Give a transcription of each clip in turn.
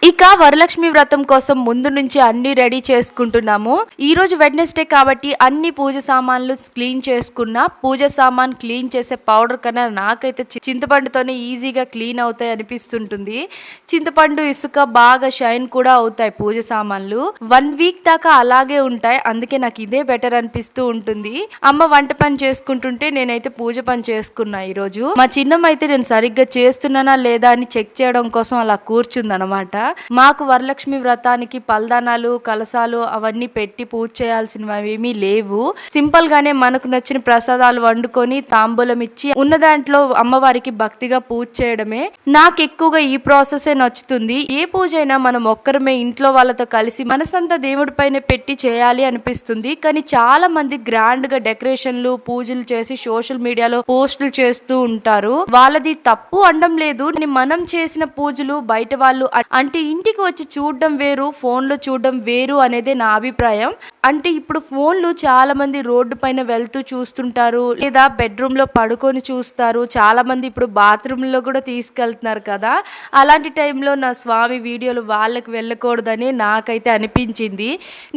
ఇక వరలక్ష్మి వ్రతం కోసం ముందు నుంచి అన్ని రెడీ చేసుకుంటున్నాము. ఈ రోజు వెడ్నెస్డే కాబట్టి అన్ని పూజ సామాన్లు క్లీన్ చేసుకున్నా. పూజ సామాన్ క్లీన్ చేసే పౌడర్ కన్నా నాకైతే చింతపండుతోనే ఈజీగా క్లీన్ అవుతాయి అనిపిస్తుంటుంది. చింతపండు ఇసుక బాగా షైన్ కూడా అవుతాయి పూజ సామాన్లు. 1 వీక్ దాకా అలాగే ఉంటాయి. అందుకే నాకు ఇదే బెటర్ అనిపిస్తూ ఉంటుంది. అమ్మ వంట పని చేసుకుంటుంటే నేనైతే పూజ పని చేసుకున్నా. ఈ రోజు మా చిన్నమ్మ అయితే నేను సరిగ్గా చేస్తున్నానా లేదా అని చెక్ చేయడం కోసం అలా కూర్చుందనమాట. మాకు వరలక్ష్మి వ్రతానికి పల్దానాలు కలసాలు అవన్నీ పెట్టి పూజ చేయాల్సినవి ఏమీ లేవు. సింపుల్ గానే మనకు నచ్చిన ప్రసాదాలు వండుకొని తాంబూలం ఇచ్చి ఉన్న దాంట్లో అమ్మవారికి భక్తిగా పూజ చేయడమే. నాకు ఎక్కువగా ఈ ప్రాసెస్ నచ్చుతుంది. ఏ పూజ అయినా మనం ఒక్కరమే ఇంట్లో వాళ్ళతో కలిసి మనసంతా దేవుడి పైన పెట్టి చేయాలి అనిపిస్తుంది. కానీ చాలా మంది గ్రాండ్ గా డెకరేషన్లు పూజలు చేసి సోషల్ మీడియాలో పోస్టులు చేస్తూ ఉంటారు. వాళ్ళది తప్పు అనడం లేదు. మనం చేసిన పూజలు బయట వాళ్ళు అంటే ఇంటికి వచ్చి చూడడం వేరు, ఫోన్లో చూడడం వేరు అనేది నా అభిప్రాయం. అంటే ఇప్పుడు ఫోన్లు చాలా మంది రోడ్డు పైన వెళ్తూ చూస్తుంటారు, లేదా బెడ్రూమ్ లో పడుకొని చూస్తారు. చాలా మంది ఇప్పుడు బాత్రూమ్ లో కూడా తీసుకెళ్తున్నారు కదా. అలాంటి టైంలో నా స్వామి వీడియోలు వాళ్ళకి వెళ్ళకూడదని నాకైతే అనిపించింది.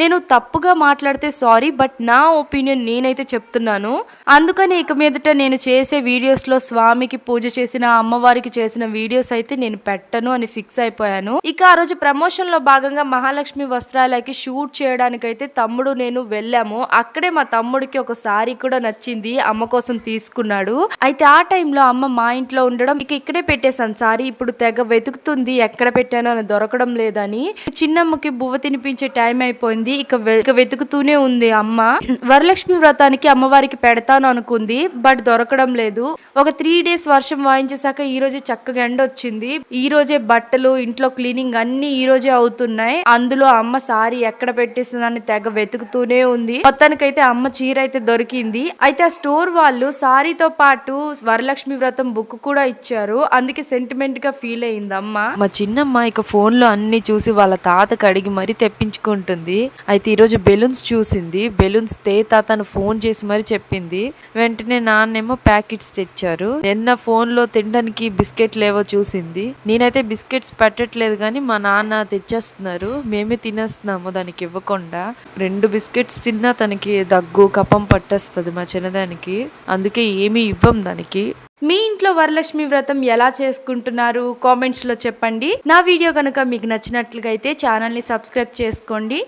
నేను తప్పుగా మాట్లాడితే సారీ, బట్ నా ఒపీనియన్ నేనైతే చెప్తున్నాను. అందుకని ఇక మీదట నేను చేసే వీడియోస్ లో స్వామికి పూజ చేసిన అమ్మవారికి చేసిన వీడియోస్ అయితే నేను పెట్టను అని ఫిక్స్ అయిపోయాను. ఇక ఆ రోజు ప్రమోషన్ లో భాగంగా మహాలక్ష్మి వస్త్రాలకి షూట్ చేయడానికైతే తమ్ముడు నేను వెళ్ళాము. అక్కడే మా తమ్ముడికి ఒక సారీ కూడా నచ్చింది, అమ్మ కోసం తీసుకున్నాడు. అయితే ఆ టైంలో అమ్మ మా ఇంట్లో ఉండడం ఇక ఇక్కడే పెట్టేశాను సారీ. ఇప్పుడు తెగ వెతుకుతుంది ఎక్కడ పెట్టానో అని దొరకడం లేదని. చిన్నమ్మకి బువ్వ తినిపించే టైం అయిపోయింది. ఇక వెతుకుతూనే ఉంది అమ్మ. వరలక్ష్మి వ్రతానికి అమ్మవారికి పెడతాను అనుకుంది, బట్ దొరకడం లేదు. ఒక 3 days వర్షం వాయించేసాక ఈ రోజే చక్కగా ఎండ వచ్చింది. ఈ రోజే బట్టలు ఇంట్లో క్లీనింగ్ అన్ని ఈ రోజే అవుతున్నాయి. అందులో అమ్మ సారీ ఎక్కడ పెట్టేసిందని తెగ వెతుకుతూనే ఉంది. మొత్తానికైతే అమ్మ చీర అయితే దొరికింది. అయితే ఆ స్టోర్ వాళ్ళు సారీతో పాటు వరలక్ష్మి వ్రతం బుక్ కూడా ఇచ్చారు. అందుకే సెంటిమెంట్ గా ఫీల్ అయింది అమ్మ. మా చిన్నమ్మ ఇక ఫోన్ లో అన్ని చూసి వాళ్ళ తాతకు అడిగి మరీ తెప్పించుకుంటుంది. అయితే ఈ రోజు బెలూన్స్ చూసింది. బెలూన్స్ తాతను ఫోన్ చేసి మరీ చెప్పింది. వెంటనే నాన్నేమో ప్యాకెట్స్ తెచ్చారు. నిన్న ఫోన్ లో తినడానికి బిస్కెట్లు ఏవో చూసింది. నేనైతే బిస్కెట్స్ పెట్టట్లేదు కానీ మా నాన్న తెచ్చేస్తున్నారు. మేమే తినేస్తున్నాము దానికి ఇవ్వకుండా. 2 బిస్కెట్స్ తిన్నా తనకి దగ్గు కపం పట్టేస్తుంది మా చిన్నదానికి. అందుకే ఏమీ ఇవ్వం దానికి. మీ ఇంట్లో వరలక్ష్మి వ్రతం ఎలా చేసుకుంటున్నారు కామెంట్స్ లో చెప్పండి. నా వీడియో కనుక మీకు నచ్చినట్లుగా అయితే ఛానల్ ని సబ్స్క్రైబ్ చేసుకోండి.